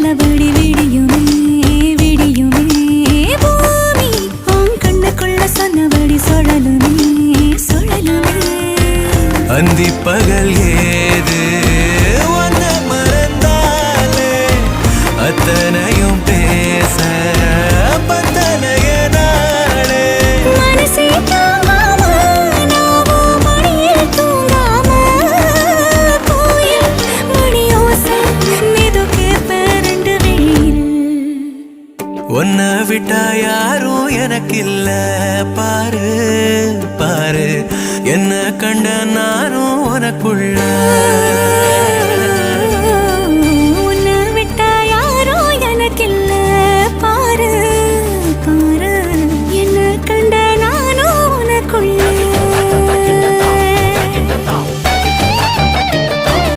நல்லபடி விடியுமே விடியுமே பூமி உன் கண்ணுக்குள்ள சொன்னபடி சுழலுமே சுழலுமே அந்தி பகல் ஏது ஒன்ன மறந்தாலே அத்தனையும் பேச பத்தனைய நாளே மனசே தாங்காம நாவோ மடியில் தூங்காம கோயில் மணியோசை மெது கேப்ப ரெண்டு வெளியில் உன்னை விட்டா யாரும் எனக்கில்ல பாரு பாரு என்ன கண்ட நானும் உனக்குள்ள